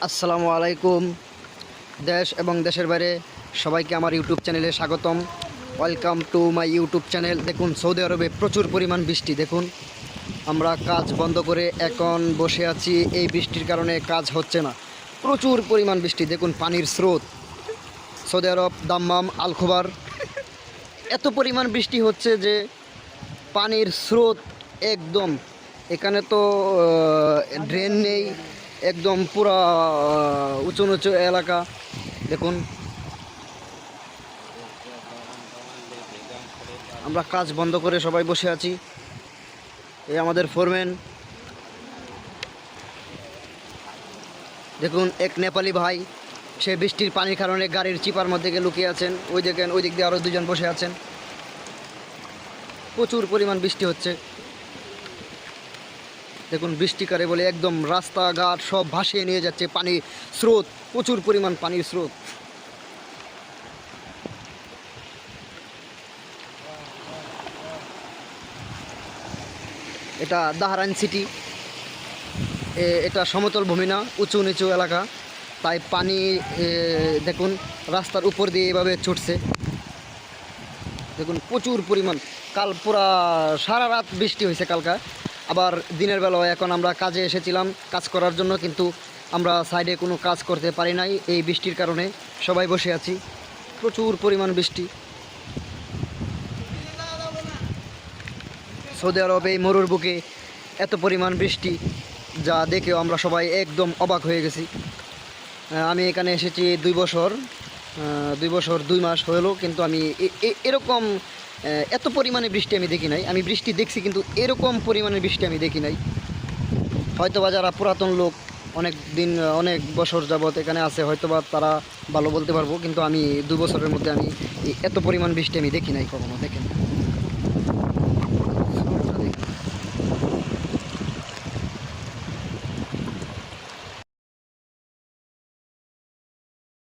আসসালামু আলাইকুম। দেশ এবং দেশের বাইরে সবাইকে আমার ইউটিউব চ্যানেলে স্বাগতম। Welcome to my YouTube channel. দেখুন, সৌদি আরবে প্রচুর পরিমাণ বৃষ্টি। দেখুন, আমরা কাজ বন্ধ করে এখন বসে আছি। এই বৃষ্টির কারণে কাজ হচ্ছে না। প্রচুর পরিমাণ বৃষ্টি। দেখুন, পানির স্রোত। সৌদি আরব দাম্মাম আল খোবার এত পরিমাণ বৃষ্টি হচ্ছে যে পানির স্রোত একদম। এখানে তো ড্রেন নেই, একদম পুরা উঁচু উঁচু এলাকা। দেখুন, আমরা কাজ বন্ধ করে সবাই বসে আছি। এই আমাদের ফোরম্যান। দেখুন, এক নেপালি ভাই, সে বৃষ্টির পানির কারণে গাড়ির চিপার মধ্যে গিয়ে লুকিয়ে আছেন। ওই দেখেন, ওই দিক দিয়ে আরও দুজন বসে আছেন। প্রচুর পরিমাণ বৃষ্টি হচ্ছে। দেখুন, বৃষ্টিকারে বলে একদম রাস্তাঘাট সব ভাসিয়ে নিয়ে যাচ্ছে পানি স্রোত। প্রচুর পরিমাণ পানির স্রোত। এটা দাহরান সিটি। এটা সমতল ভূমি না, উঁচু নিচু এলাকা, তাই পানি দেখুন রাস্তার উপর দিয়ে এভাবে ছুটছে। দেখুন, প্রচুর পরিমাণ। কাল পুরা সারা রাত বৃষ্টি হয়েছে কালকা। আবার দিনের বেলায় এখন আমরা কাজে এসেছিলাম কাজ করার জন্য, কিন্তু আমরা সাইডে কোনো কাজ করতে পারি নাই এই বৃষ্টির কারণে। সবাই বসে আছি। প্রচুর পরিমাণ বৃষ্টি। সৌদি আরব এই মরুর বুকে এত পরিমাণ বৃষ্টি, যা দেখেও আমরা সবাই একদম অবাক হয়ে গেছি। আমি এখানে এসেছি 2 বছর, 2 বছর 2 মাস হলো, কিন্তু আমি এরকম এত পরিমাণে বৃষ্টি আমি দেখি নাই। আমি বৃষ্টি দেখছি, কিন্তু এরকম পরিমাণে বৃষ্টি আমি দেখি নাই। হয়তোবা যারা পুরাতন লোক, অনেক দিন অনেক বছর যাবৎ এখানে আছে, হয়তোবা তারা ভালো বলতে পারবো, কিন্তু আমি 2 বছরের মধ্যে আমি এত পরিমাণ বৃষ্টি আমি দেখি নাই কখনো। দেখেন,